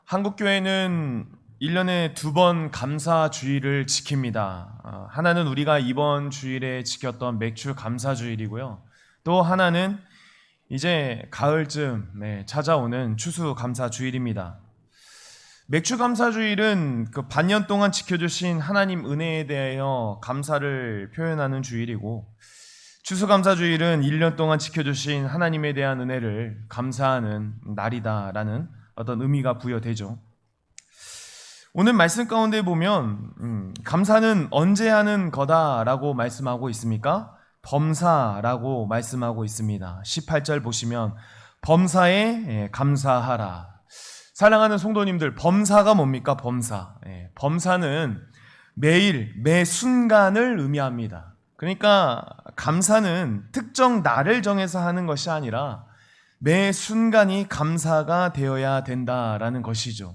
한국교회는 1년에 2번 감사주일을 지킵니다. 하나는 우리가 이번 주일에 지켰던 맥주 감사주일이고요. 또 하나는 이제 가을쯤 찾아오는 추수 감사주일입니다. 맥주 감사주일은 그 반년 동안 지켜주신 하나님 은혜에 대하여 감사를 표현하는 주일이고, 추수 감사주일은 1년 동안 지켜주신 하나님에 대한 은혜를 감사하는 날이다라는 어떤 의미가 부여되죠. 오늘 말씀 가운데 보면 감사는 언제 하는 거다라고 말씀하고 있습니까? 범사라고 말씀하고 있습니다. 18절 보시면 범사에 감사하라. 사랑하는 성도님들, 범사가 뭡니까? 범사는 매일 매 순간을 의미합니다. 그러니까 감사는 특정 날을 정해서 하는 것이 아니라 매 순간이 감사가 되어야 된다라는 것이죠.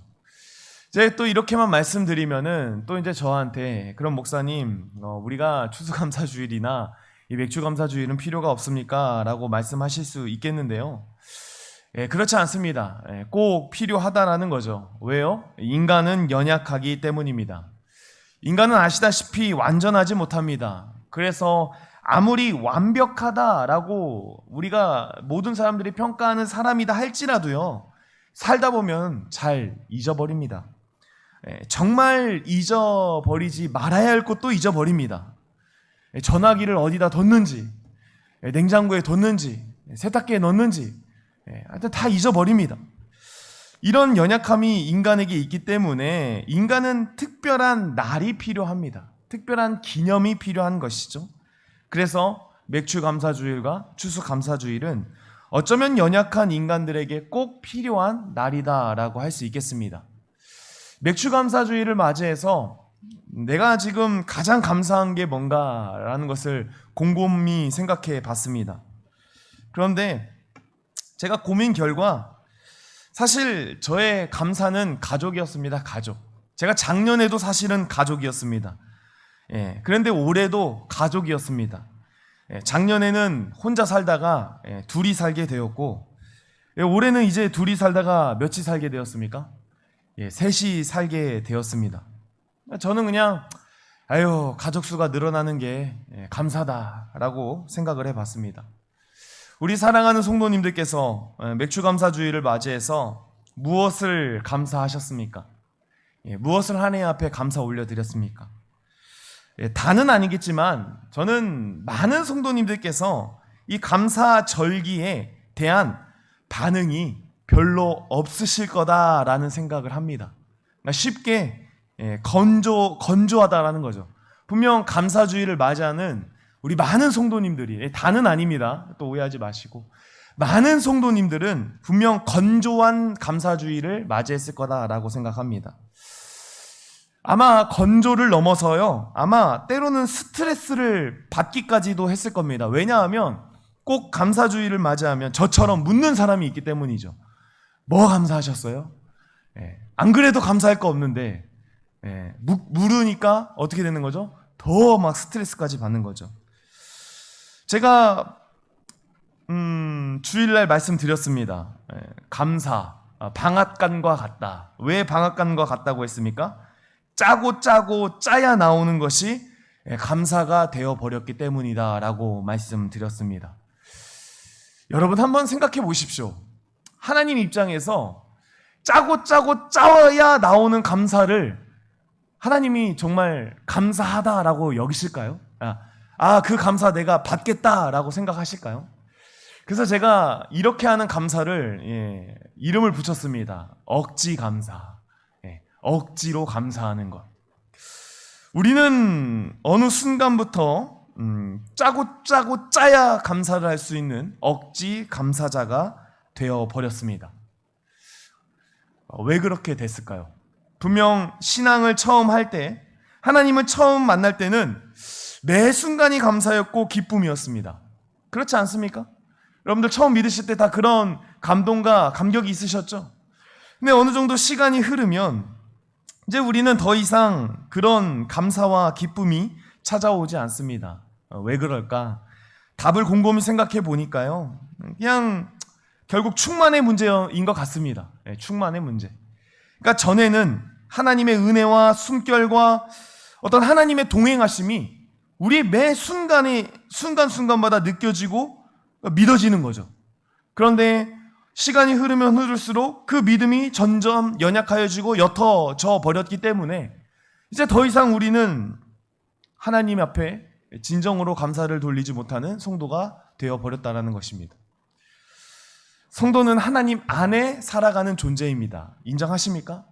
이제 또 이렇게만 말씀드리면은 또 이제 저한테 그럼 목사님, 우리가 추수감사주일이나 이 맥주감사주일은 필요가 없습니까? 라고 말씀하실 수 있겠는데요. 그렇지 않습니다. 꼭 필요하다라는 거죠. 왜요? 인간은 연약하기 때문입니다. 인간은 아시다시피 완전하지 못합니다. 그래서 아무리 완벽하다라고 우리가 모든 사람들이 평가하는 사람이다 할지라도요, 살다 보면 잘 잊어버립니다. 정말 잊어버리지 말아야 할 것도 잊어버립니다. 전화기를 어디다 뒀는지, 냉장고에 뒀는지, 세탁기에 넣었는지, 하여튼 다 잊어버립니다. 이런 연약함이 인간에게 있기 때문에 인간은 특별한 날이 필요합니다. 특별한 기념이 필요한 것이죠. 그래서 맥주감사주일과 추수감사주일은 어쩌면 연약한 인간들에게 꼭 필요한 날이다라고 할 수 있겠습니다. 맥주감사주일을 맞이해서 내가 지금 가장 감사한 게 뭔가라는 것을 곰곰이 생각해 봤습니다. 그런데 제가 고민 결과 사실 저의 감사는 가족이었습니다. 가족. 제가 작년에도 사실은 가족이었습니다. 그런데 올해도 가족이었습니다. 작년에는 혼자 살다가 둘이 살게 되었고, 올해는 이제 둘이 살다가 몇이 살게 되었습니까? 셋이 살게 되었습니다. 저는 그냥 가족 수가 늘어나는 게 감사다라고 생각을 해봤습니다. 우리 사랑하는 성도님들께서 맥주감사주일을 맞이해서 무엇을 감사하셨습니까? 무엇을 하나님 앞에 감사 올려드렸습니까? 다는 아니겠지만 저는 많은 성도님들께서 이 감사절기에 대한 반응이 별로 없으실 거다라는 생각을 합니다. 그러니까 쉽게 건조하다라는 거죠. 분명 감사주일을 맞이하는 우리 많은 성도님들이, 다는 아닙니다. 또 오해하지 마시고, 많은 성도님들은 분명 건조한 감사주일을 맞이했을 거다라고 생각합니다. 아마 건조를 넘어서요, 아마 때로는 스트레스를 받기까지도 했을 겁니다. 왜냐하면 꼭 감사주일을 맞이하면 저처럼 묻는 사람이 있기 때문이죠. 뭐 감사하셨어요? 안 그래도 감사할 거 없는데 물으니까 어떻게 되는 거죠? 더 막 스트레스까지 받는 거죠. 제가 주일날 말씀드렸습니다. 감사, 방앗간과 같다. 왜 방앗간과 같다고 했습니까? 짜고 짜야 나오는 것이 감사가 되어버렸기 때문이다 라고 말씀드렸습니다. 여러분 한번 생각해 보십시오. 하나님 입장에서 짜고 짜야 나오는 감사를 하나님이 정말 감사하다라고 여기실까요? 그 감사 내가 받겠다라고 생각하실까요? 그래서 제가 이렇게 하는 감사를 이름을 붙였습니다. 억지 감사. 억지로 감사하는 것. 우리는 어느 순간부터 짜고 짜야 감사를 할 수 있는 억지 감사자가 되어버렸습니다. 왜 그렇게 됐을까요? 분명 신앙을 처음 할 때, 하나님을 처음 만날 때는 매 순간이 감사였고 기쁨이었습니다. 그렇지 않습니까? 여러분들 처음 믿으실 때 다 그런 감동과 감격이 있으셨죠? 근데 어느 정도 시간이 흐르면 이제 우리는 더 이상 그런 감사와 기쁨이 찾아오지 않습니다. 왜 그럴까? 답을 곰곰이 생각해 보니까요, 그냥 결국 충만의 문제인 것 같습니다. 충만의 문제. 그러니까 전에는 하나님의 은혜와 숨결과 어떤 하나님의 동행하심이 우리 매 순간순간마다 느껴지고 믿어지는 거죠. 그런데 시간이 흐르면 흐를수록 그 믿음이 점점 연약하여지고 옅어져 버렸기 때문에 이제 더 이상 우리는 하나님 앞에 진정으로 감사를 돌리지 못하는 성도가 되어버렸다는 것입니다. 성도는 하나님 안에 살아가는 존재입니다. 인정하십니까?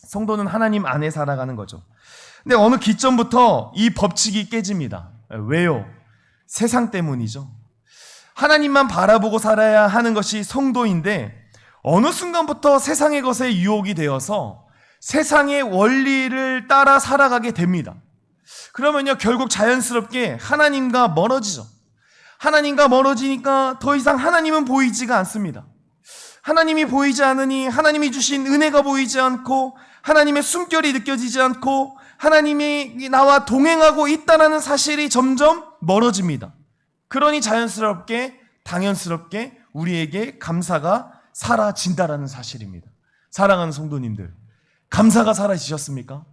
성도는 하나님 안에 살아가는 거죠. 근데 어느 기점부터 이 법칙이 깨집니다. 왜요? 세상 때문이죠. 하나님만 바라보고 살아야 하는 것이 성도인데 어느 순간부터 세상의 것에 유혹이 되어서 세상의 원리를 따라 살아가게 됩니다. 그러면요, 결국 자연스럽게 하나님과 멀어지죠. 하나님과 멀어지니까 더 이상 하나님은 보이지가 않습니다. 하나님이 보이지 않으니 하나님이 주신 은혜가 보이지 않고 하나님의 숨결이 느껴지지 않고 하나님이 나와 동행하고 있다는 사실이 점점 멀어집니다. 그러니 자연스럽게 당연스럽게 우리에게 감사가 사라진다라는 사실입니다. 사랑하는 성도님들, 감사가 사라지셨습니까?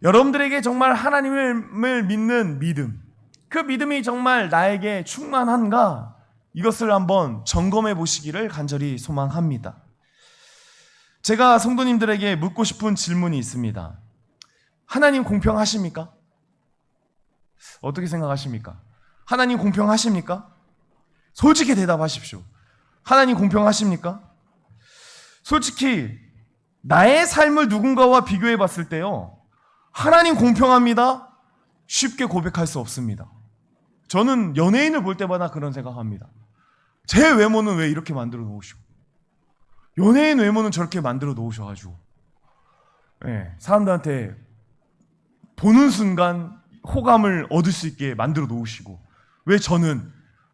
여러분들에게 정말 하나님을 믿는 믿음, 그 믿음이 정말 나에게 충만한가? 이것을 한번 점검해 보시기를 간절히 소망합니다. 제가 성도님들에게 묻고 싶은 질문이 있습니다. 하나님 공평하십니까? 어떻게 생각하십니까? 하나님 공평하십니까? 솔직히 대답하십시오. 하나님 공평하십니까? 솔직히 나의 삶을 누군가와 비교해 봤을 때요, 하나님 공평합니다? 쉽게 고백할 수 없습니다. 저는 연예인을 볼 때마다 그런 생각합니다. 제 외모는 왜 이렇게 만들어 놓으시고, 연예인 외모는 저렇게 만들어 놓으셔가지고, 사람들한테 보는 순간 호감을 얻을 수 있게 만들어 놓으시고, 왜 저는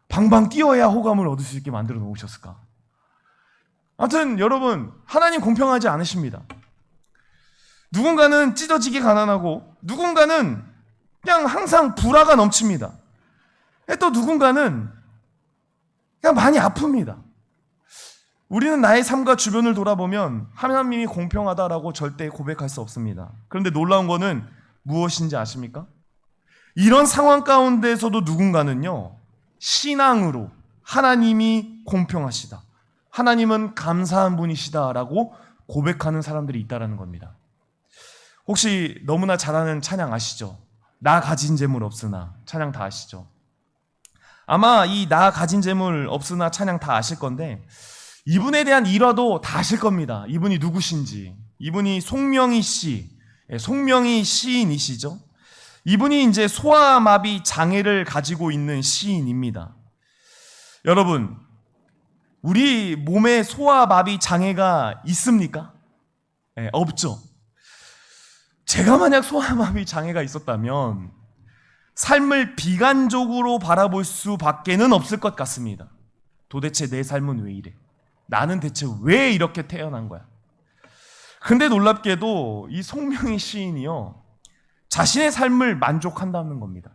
방방 뛰어야 호감을 얻을 수 있게 만들어 놓으셨을까? 아무튼 여러분, 하나님 공평하지 않으십니다. 누군가는 찢어지게 가난하고 누군가는 그냥 항상 불화가 넘칩니다. 또 누군가는 그냥 많이 아픕니다. 우리는 나의 삶과 주변을 돌아보면 하나님이 공평하다라고 절대 고백할 수 없습니다. 그런데 놀라운 거는 무엇인지 아십니까? 이런 상황 가운데서도 누군가는요, 신앙으로 하나님이 공평하시다, 하나님은 감사한 분이시다라고 고백하는 사람들이 있다는 겁니다. 혹시 너무나 잘 아는 찬양 아시죠? 나 가진 재물 없으나. 찬양 다 아시죠? 아마 이 나 가진 재물 없으나 찬양 다 아실 건데 이분에 대한 일화도 다 아실 겁니다. 이분이 누구신지. 이분이 송명희 씨, 송명희 시인이시죠? 이분이 이제 소아마비 장애를 가지고 있는 시인입니다. 여러분, 우리 몸에 소아마비 장애가 있습니까? 없죠. 제가 만약 소아마비 장애가 있었다면 삶을 비관적으로 바라볼 수밖에는 없을 것 같습니다. 도대체 내 삶은 왜 이래? 나는 대체 왜 이렇게 태어난 거야? 근데 놀랍게도 이 송명희 시인이요, 자신의 삶을 만족한다는 겁니다.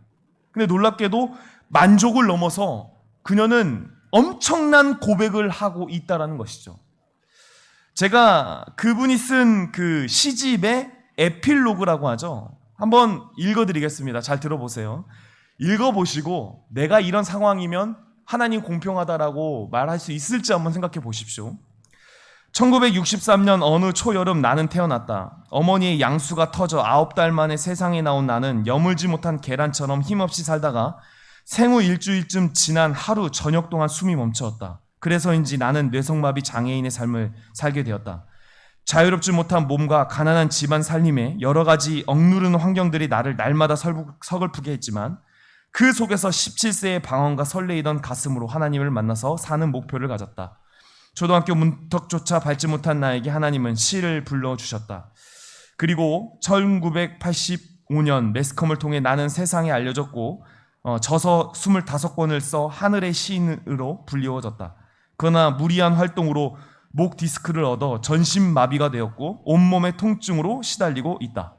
근데 놀랍게도 만족을 넘어서 그녀는 엄청난 고백을 하고 있다는 것이죠. 제가 그분이 쓴 그 시집의 에필로그라고 하죠. 한번 읽어드리겠습니다. 잘 들어보세요. 읽어보시고 내가 이런 상황이면 하나님 공평하다라고 말할 수 있을지 한번 생각해 보십시오. 1963년 어느 초여름 나는 태어났다. 어머니의 양수가 터져 9달 만에 세상에 나온 나는 여물지 못한 계란처럼 힘없이 살다가 생후 일주일쯤 지난 하루 저녁 동안 숨이 멈추었다. 그래서인지 나는 뇌성마비 장애인의 삶을 살게 되었다. 자유롭지 못한 몸과 가난한 집안 살림에 여러 가지 억누르는 환경들이 나를 날마다 서글프게 했지만 그 속에서 17세의 방언과 설레이던 가슴으로 하나님을 만나서 사는 목표를 가졌다. 초등학교 문턱조차 밟지 못한 나에게 하나님은 시를 불러주셨다. 그리고 1985년 매스컴을 통해 나는 세상에 알려졌고 저서 25권을 써 하늘의 시인으로 불리워졌다. 그러나 무리한 활동으로 목 디스크를 얻어 전신 마비가 되었고 온몸의 통증으로 시달리고 있다.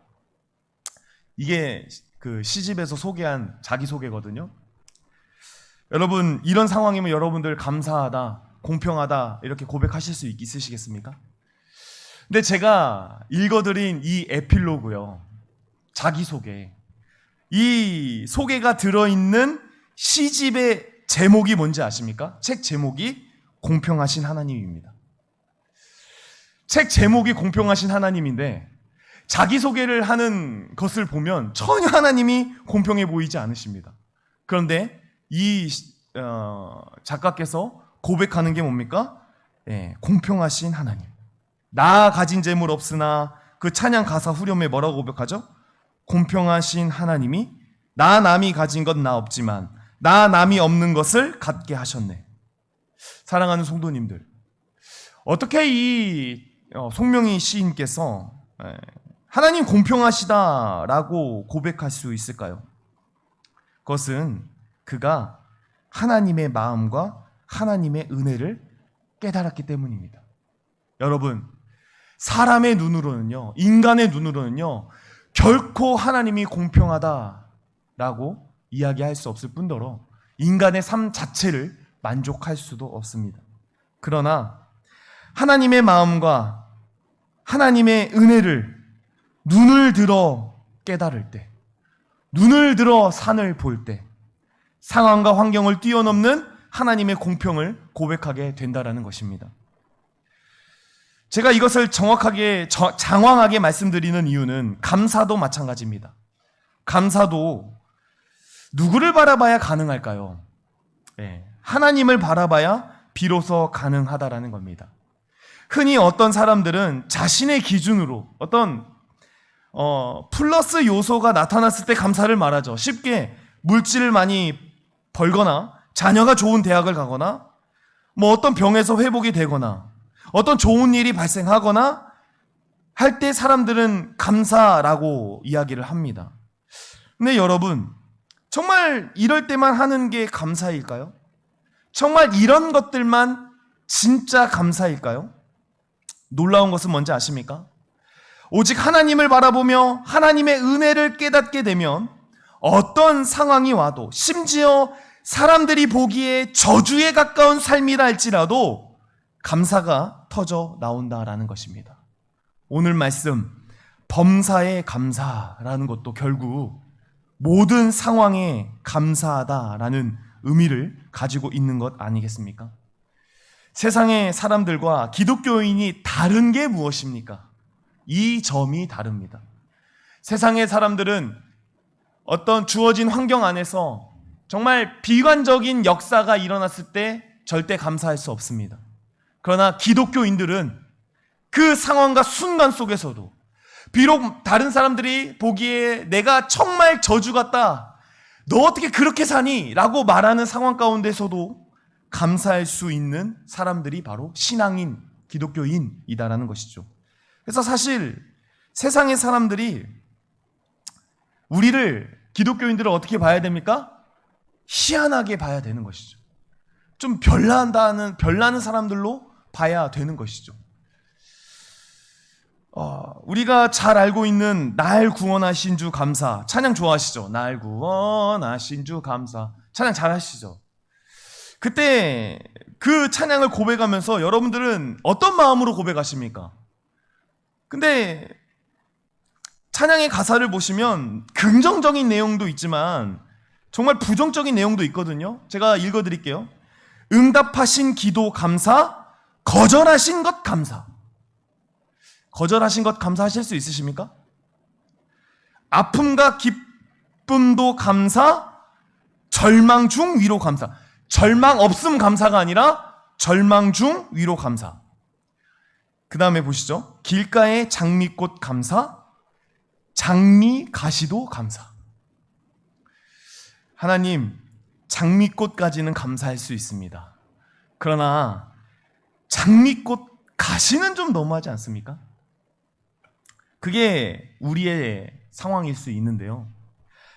이게 그 시집에서 소개한 자기소개거든요. 여러분, 이런 상황이면 여러분들 감사하다, 공평하다 이렇게 고백하실 수 있으시겠습니까? 근데 제가 읽어드린 이 에필로그요, 자기소개, 이 소개가 들어있는 시집의 제목이 뭔지 아십니까? 책 제목이 공평하신 하나님입니다. 책 제목이 공평하신 하나님인데 자기소개를 하는 것을 보면 전혀 하나님이 공평해 보이지 않으십니다. 그런데 이 작가께서 고백하는 게 뭡니까? 공평하신 하나님. 나 가진 재물 없으나, 그 찬양 가사 후렴에 뭐라고 고백하죠? 공평하신 하나님이 나 남이 가진 건 나 없지만 나 남이 없는 것을 갖게 하셨네. 사랑하는 성도님들, 어떻게 이 송명희 시인께서 하나님 공평하시다라고 고백할 수 있을까요? 그것은 그가 하나님의 마음과 하나님의 은혜를 깨달았기 때문입니다. 여러분, 사람의 눈으로는요, 인간의 눈으로는요, 결코 하나님이 공평하다라고 이야기할 수 없을 뿐더러 인간의 삶 자체를 만족할 수도 없습니다. 그러나 하나님의 마음과 하나님의 은혜를 눈을 들어 깨달을 때, 눈을 들어 산을 볼 때, 상황과 환경을 뛰어넘는 하나님의 공평을 고백하게 된다라는 것입니다. 제가 이것을 정확하게, 장황하게 말씀드리는 이유는 감사도 마찬가지입니다. 감사도 누구를 바라봐야 가능할까요? 하나님을 바라봐야 비로소 가능하다라는 겁니다. 흔히 어떤 사람들은 자신의 기준으로 어떤 플러스 요소가 나타났을 때 감사를 말하죠. 쉽게 물질을 많이 벌거나, 자녀가 좋은 대학을 가거나, 어떤 병에서 회복이 되거나, 어떤 좋은 일이 발생하거나 할 때 사람들은 감사라고 이야기를 합니다. 근데 여러분, 정말 이럴 때만 하는 게 감사일까요? 정말 이런 것들만 진짜 감사일까요? 놀라운 것은 뭔지 아십니까? 오직 하나님을 바라보며 하나님의 은혜를 깨닫게 되면 어떤 상황이 와도, 심지어 사람들이 보기에 저주에 가까운 삶이라 할지라도 감사가 터져 나온다라는 것입니다. 오늘 말씀, 범사에 감사라는 것도 결국 모든 상황에 감사하다라는 의미를 가지고 있는 것 아니겠습니까? 세상의 사람들과 기독교인이 다른 게 무엇입니까? 이 점이 다릅니다. 세상의 사람들은 어떤 주어진 환경 안에서 정말 비관적인 역사가 일어났을 때 절대 감사할 수 없습니다. 그러나 기독교인들은 그 상황과 순간 속에서도, 비록 다른 사람들이 보기에 내가 정말 저주 같다, 너 어떻게 그렇게 사니? 라고 말하는 상황 가운데서도 감사할 수 있는 사람들이 바로 신앙인, 기독교인이다라는 것이죠. 그래서 사실 세상의 사람들이 우리를, 기독교인들을 어떻게 봐야 됩니까? 희한하게 봐야 되는 것이죠. 좀 별나는 사람들로 봐야 되는 것이죠. 우리가 잘 알고 있는 날 구원하신 주 감사, 찬양 좋아하시죠? 날 구원하신 주 감사, 찬양 잘 하시죠? 그때 그 찬양을 고백하면서 여러분들은 어떤 마음으로 고백하십니까? 근데 찬양의 가사를 보시면 긍정적인 내용도 있지만 정말 부정적인 내용도 있거든요. 제가 읽어드릴게요. 응답하신 기도 감사, 거절하신 것 감사. 거절하신 것 감사하실 수 있으십니까? 아픔과 기쁨도 감사, 절망 중 위로 감사. 절망 없음 감사가 아니라 절망 중 위로 감사. 그 다음에 보시죠. 길가의 장미꽃 감사, 장미 가시도 감사. 하나님, 장미꽃까지는 감사할 수 있습니다. 그러나 장미꽃 가시는 좀 너무하지 않습니까? 그게 우리의 상황일 수 있는데요.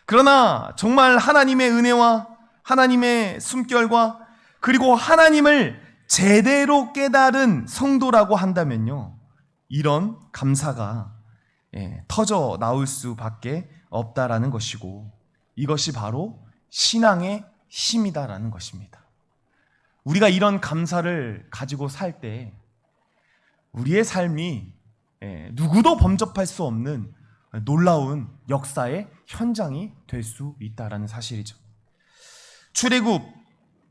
그러나 정말 하나님의 은혜와 하나님의 숨결과 그리고 하나님을 제대로 깨달은 성도라고 한다면요, 이런 감사가 터져 나올 수밖에 없다라는 것이고, 이것이 바로 신앙의 힘이다라는 것입니다. 우리가 이런 감사를 가지고 살 때 우리의 삶이 누구도 범접할 수 없는 놀라운 역사의 현장이 될 수 있다라는 사실이죠. 출애굽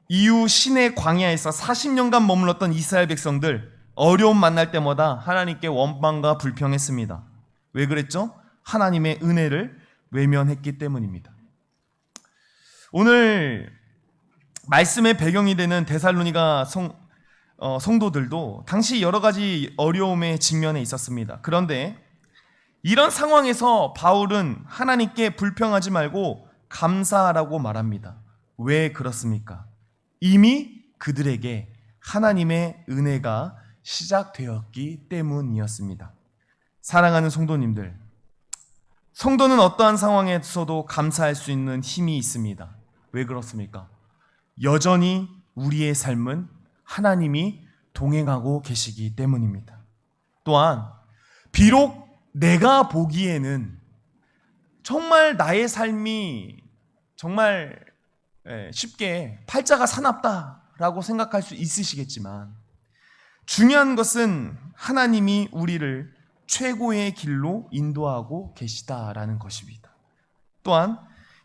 이후 시내 광야에서 40년간 머물렀던 이스라엘 백성들, 어려움 만날 때마다 하나님께 원망과 불평했습니다. 왜 그랬죠? 하나님의 은혜를 외면했기 때문입니다. 오늘 말씀의 배경이 되는 데살로니가 성도들도 당시 여러 가지 어려움의 직면에 있었습니다. 그런데 이런 상황에서 바울은 하나님께 불평하지 말고 감사하라고 말합니다. 왜 그렇습니까? 이미 그들에게 하나님의 은혜가 시작되었기 때문이었습니다. 사랑하는 성도님들, 성도는 어떠한 상황에서도 감사할 수 있는 힘이 있습니다. 왜 그렇습니까? 여전히 우리의 삶은 하나님이 동행하고 계시기 때문입니다. 또한 비록 내가 보기에는 정말 나의 삶이 정말 쉽게 팔자가 사납다라고 생각할 수 있으시겠지만, 중요한 것은 하나님이 우리를 최고의 길로 인도하고 계시다라는 것입니다. 또한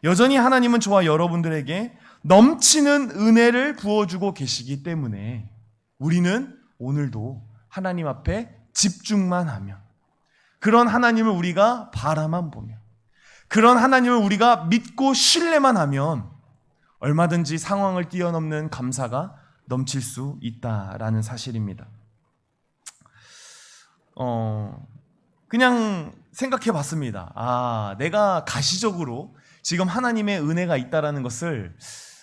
여전히 하나님은 저와 여러분들에게 넘치는 은혜를 부어주고 계시기 때문에 우리는 오늘도 하나님 앞에 집중만 하면, 그런 하나님을 우리가 바라만 보면, 그런 하나님을 우리가 믿고 신뢰만 하면 얼마든지 상황을 뛰어넘는 감사가 넘칠 수 있다라는 사실입니다. 그냥 생각해 봤습니다. 내가 가시적으로 지금 하나님의 은혜가 있다라는 것을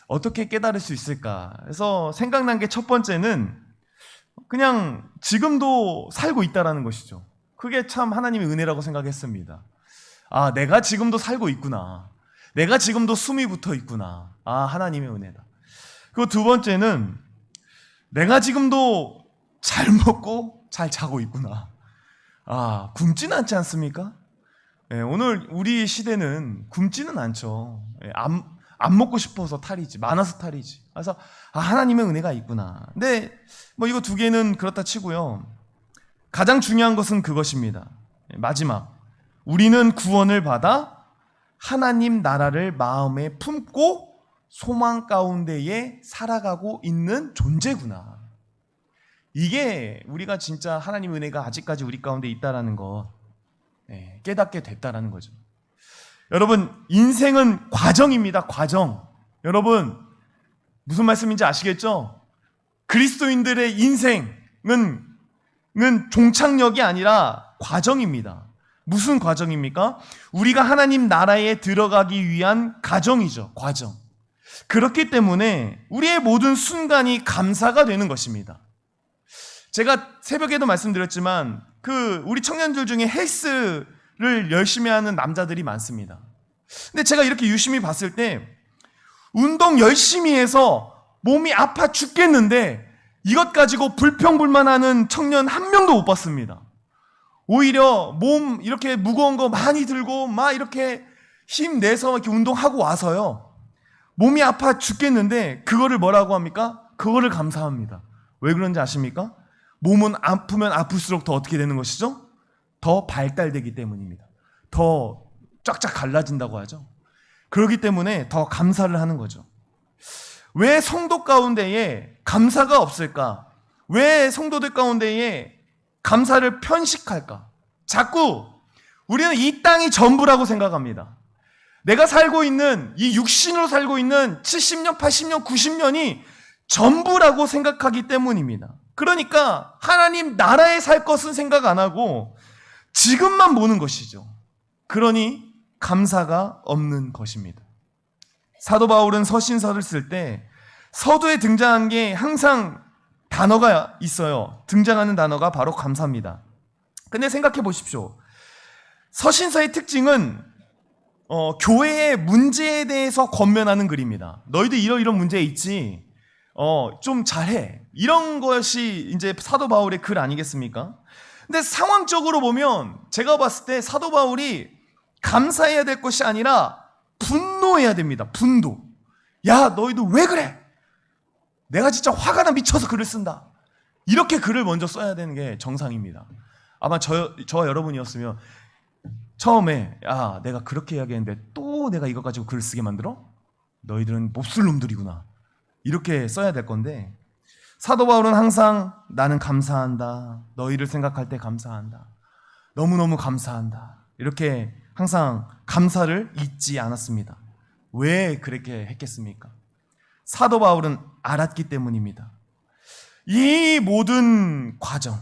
어떻게 깨달을 수 있을까? 그래서 생각난 게 첫 번째는 그냥 지금도 살고 있다라는 것이죠. 그게 참 하나님의 은혜라고 생각했습니다. 내가 지금도 살고 있구나. 내가 지금도 숨이 붙어 있구나. 하나님의 은혜다. 그리고 두 번째는 내가 지금도 잘 먹고 잘 자고 있구나. 굶지는 않지 않습니까? 오늘 우리 시대는 굶지는 않죠. 안 먹고 싶어서 탈이지, 많아서 탈이지. 그래서 하나님의 은혜가 있구나. 근데 이거 두 개는 그렇다 치고요. 가장 중요한 것은 그것입니다. 마지막, 우리는 구원을 받아 하나님 나라를 마음에 품고 소망 가운데에 살아가고 있는 존재구나. 이게 우리가 진짜 하나님 은혜가 아직까지 우리 가운데 있다라는 것 깨닫게 됐다라는 거죠. 여러분, 인생은 과정입니다. 과정. 여러분, 무슨 말씀인지 아시겠죠? 그리스도인들의 인생은 종착역이 아니라 과정입니다. 무슨 과정입니까? 우리가 하나님 나라에 들어가기 위한 과정이죠. 과정. 그렇기 때문에 우리의 모든 순간이 감사가 되는 것입니다. 제가 새벽에도 말씀드렸지만 우리 청년들 중에 헬스를 열심히 하는 남자들이 많습니다. 근데 제가 이렇게 유심히 봤을 때 운동 열심히 해서 몸이 아파 죽겠는데 이것 가지고 불평불만하는 청년 한 명도 못 봤습니다. 오히려 몸 이렇게 무거운 거 많이 들고 막 이렇게 힘내서 이렇게 운동하고 와서요, 몸이 아파 죽겠는데 그거를 뭐라고 합니까? 그거를 감사합니다. 왜 그런지 아십니까? 몸은 아프면 아플수록 더 어떻게 되는 것이죠? 더 발달되기 때문입니다. 더 쫙쫙 갈라진다고 하죠. 그렇기 때문에 더 감사를 하는 거죠. 왜 성도 가운데에 감사가 없을까? 왜 성도들 가운데에 감사를 편식할까? 자꾸 우리는 이 땅이 전부라고 생각합니다. 내가 살고 있는 이 육신으로 살고 있는 70년, 80년, 90년이 전부라고 생각하기 때문입니다. 그러니까 하나님 나라에 살 것은 생각 안 하고 지금만 보는 것이죠. 그러니 감사가 없는 것입니다. 사도 바울은 서신서를 쓸 때 서두에 등장한 게 항상 단어가 있어요. 등장하는 단어가 바로 감사입니다. 근데 생각해 보십시오. 서신서의 특징은 교회의 문제에 대해서 권면하는 글입니다. 너희들 이런 문제 있지? 좀 잘해. 이런 것이 이제 사도 바울의 글 아니겠습니까? 근데 상황적으로 보면 제가 봤을 때 사도 바울이 감사해야 될 것이 아니라 분노해야 됩니다. 분노. 야, 너희들 왜 그래? 내가 진짜 화가 나 미쳐서 글을 쓴다. 이렇게 글을 먼저 써야 되는 게 정상입니다. 아마 저와 여러분이었으면 처음에 내가 그렇게 이야기했는데 또 내가 이거 가지고 글을 쓰게 만들어? 너희들은 몹쓸 놈들이구나. 이렇게 써야 될 건데 사도 바울은 항상 나는 감사한다. 너희를 생각할 때 감사한다. 너무너무 감사한다. 이렇게 항상 감사를 잊지 않았습니다. 왜 그렇게 했겠습니까? 사도 바울은 알았기 때문입니다. 이 모든 과정,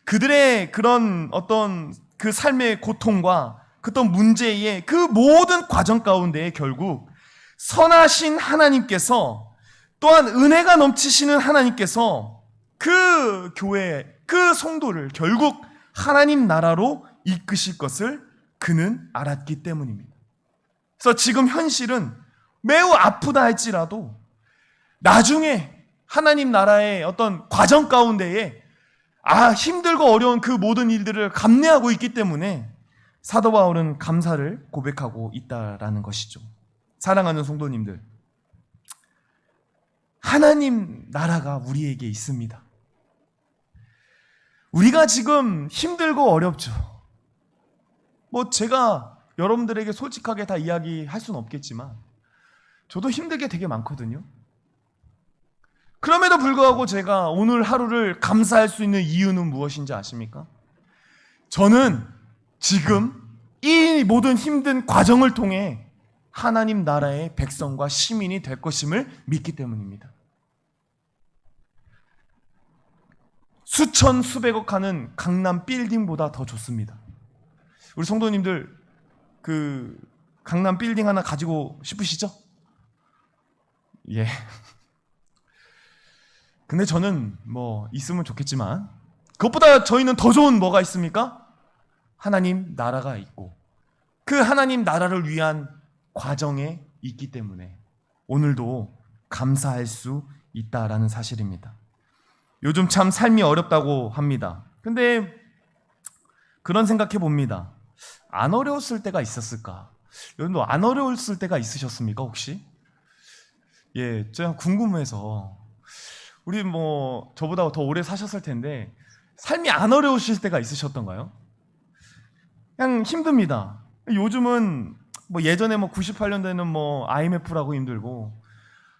그들의 그런 어떤 그 삶의 고통과 그 어떤 문제의 그 모든 과정 가운데 결국 선하신 하나님께서 또한 은혜가 넘치시는 하나님께서 그 교회, 그 성도를 결국 하나님 나라로 이끄실 것을 그는 알았기 때문입니다. 그래서 지금 현실은 매우 아프다 할지라도 나중에 하나님 나라의 어떤 과정 가운데에 힘들고 어려운 그 모든 일들을 감내하고 있기 때문에 사도 바울은 감사를 고백하고 있다라는 것이죠. 사랑하는 성도님들, 하나님 나라가 우리에게 있습니다. 우리가 지금 힘들고 어렵죠. 제가 여러분들에게 솔직하게 다 이야기할 수는 없겠지만 저도 힘들 게 되게 많거든요. 그럼에도 불구하고 제가 오늘 하루를 감사할 수 있는 이유는 무엇인지 아십니까? 저는 지금 이 모든 힘든 과정을 통해 하나님 나라의 백성과 시민이 될 것임을 믿기 때문입니다. 수천 수백억 하는 강남 빌딩보다 더 좋습니다. 우리 성도님들 그 강남 빌딩 하나 가지고 싶으시죠? 예. 근데 저는 있으면 좋겠지만 그것보다 저희는 더 좋은 뭐가 있습니까? 하나님 나라가 있고 그 하나님 나라를 위한 과정에 있기 때문에 오늘도 감사할 수 있다라는 사실입니다. 요즘 참 삶이 어렵다고 합니다. 근데 그런 생각해 봅니다. 안 어려웠을 때가 있었을까? 여러분도 안 어려웠을 때가 있으셨습니까 혹시? 예, 제가 궁금해서 우리 저보다 더 오래 사셨을 텐데 삶이 안 어려우실 때가 있으셨던가요? 그냥 힘듭니다. 요즘은 예전에 98년대는 IMF라고 힘들고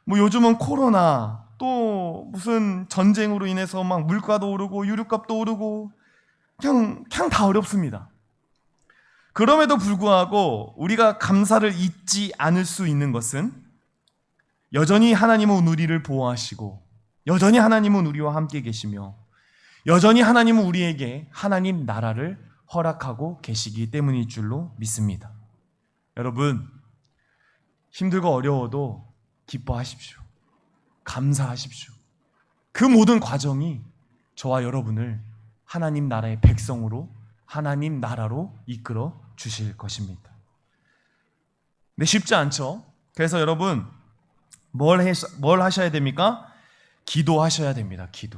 요즘은 코로나 또 무슨 전쟁으로 인해서 막 물가도 오르고 유류값도 오르고 그냥 다 어렵습니다. 그럼에도 불구하고 우리가 감사를 잊지 않을 수 있는 것은 여전히 하나님은 우리를 보호하시고 여전히 하나님은 우리와 함께 계시며 여전히 하나님은 우리에게 하나님 나라를 허락하고 계시기 때문일 줄로 믿습니다. 여러분, 힘들고 어려워도 기뻐하십시오. 감사하십시오. 그 모든 과정이 저와 여러분을 하나님 나라의 백성으로 하나님 나라로 이끌어 주실 것입니다. 근데 쉽지 않죠. 그래서 여러분 뭘 하셔야 됩니까? 기도하셔야 됩니다. 기도.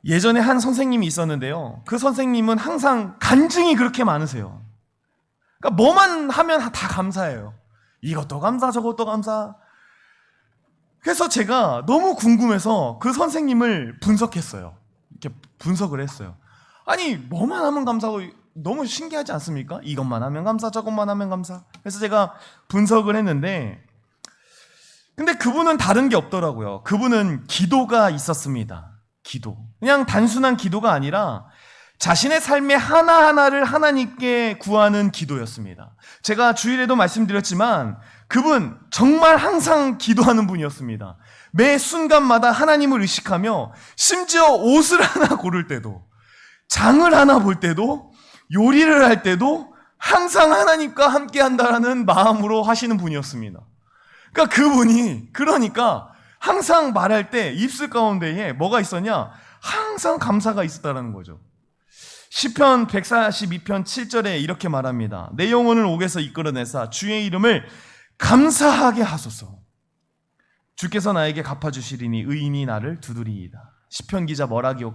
예전에 한 선생님이 있었는데요. 그 선생님은 항상 간증이 그렇게 많으세요. 그러니까 뭐만 하면 다 감사해요. 이것도 감사, 저것도 감사. 그래서 제가 너무 궁금해서 그 선생님을 분석했어요. 이렇게 분석을 했어요. 아니, 뭐만 하면 감사하고 너무 신기하지 않습니까? 이것만 하면 감사, 저것만 하면 감사. 그래서 제가 분석을 했는데 근데 그분은 다른 게 없더라고요. 그분은 기도가 있었습니다. 기도. 그냥 단순한 기도가 아니라 자신의 삶의 하나하나를 하나님께 구하는 기도였습니다. 제가 주일에도 말씀드렸지만 그분 정말 항상 기도하는 분이었습니다. 매 순간마다 하나님을 의식하며 심지어 옷을 하나 고를 때도 장을 하나 볼 때도 요리를 할 때도 항상 하나님과 함께 한다라는 마음으로 하시는 분이었습니다. 그러니까 그분이 항상 말할 때 입술 가운데에 뭐가 있었냐? 항상 감사가 있었다는 거죠. 시편 142편 7절에 이렇게 말합니다. 내 영혼을 옥에서 이끌어내사 주의 이름을 감사하게 하소서. 주께서 나에게 갚아주시리니 의인이 나를 두드리이다. 시편 기자 뭐라고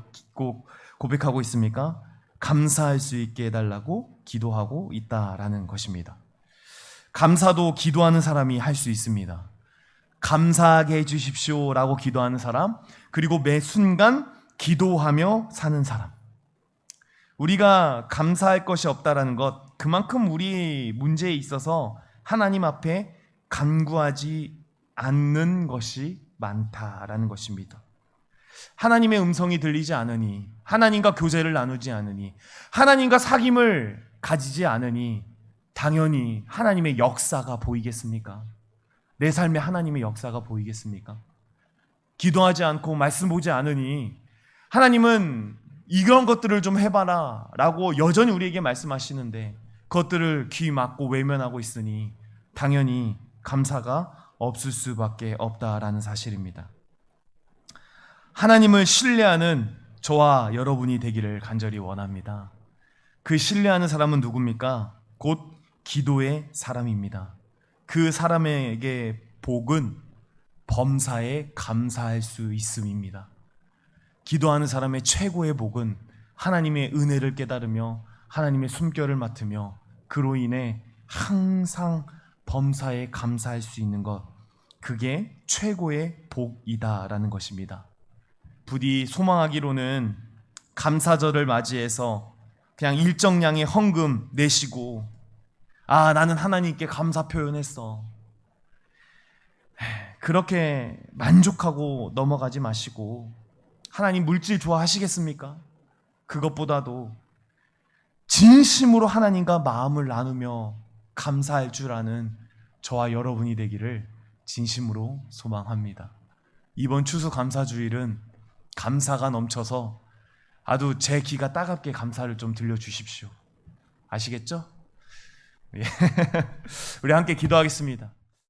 고백하고 있습니까? 감사할 수 있게 해달라고 기도하고 있다라는 것입니다. 감사도 기도하는 사람이 할 수 있습니다. 감사하게 해주십시오라고 기도하는 사람, 그리고 매 순간 기도하며 사는 사람. 우리가 감사할 것이 없다라는 것, 그만큼 우리 문제에 있어서 하나님 앞에 간구하지 않는 것이 많다라는 것입니다. 하나님의 음성이 들리지 않으니, 하나님과 교제를 나누지 않으니, 하나님과 사귐을 가지지 않으니 당연히 하나님의 역사가 보이겠습니까? 내 삶에 하나님의 역사가 보이겠습니까? 기도하지 않고 말씀 보지 않으니 하나님은 이런 것들을 좀 해봐라 라고 여전히 우리에게 말씀하시는데 그것들을 귀 막고 외면하고 있으니 당연히 감사가 없을 수밖에 없다라는 사실입니다. 하나님을 신뢰하는 저와 여러분이 되기를 간절히 원합니다. 그 신뢰하는 사람은 누굽니까? 곧 기도의 사람입니다. 그 사람에게 복은 범사에 감사할 수 있음입니다. 기도하는 사람의 최고의 복은 하나님의 은혜를 깨달으며 하나님의 숨결을 맡으며 그로 인해 항상 범사에 감사할 수 있는 것, 그게 최고의 복이다라는 것입니다. 부디 소망하기로는 감사절을 맞이해서 그냥 일정량의 헌금 내시고 나는 하나님께 감사 표현했어, 그렇게 만족하고 넘어가지 마시고, 하나님 물질 좋아하시겠습니까? 그것보다도 진심으로 하나님과 마음을 나누며 감사할 줄 아는 저와 여러분이 되기를 진심으로 소망합니다. 이번 추수감사주일은 감사가 넘쳐서 아주 제 귀가 따갑게 감사를 좀 들려주십시오. 아시겠죠? 우리 함께 기도하겠습니다.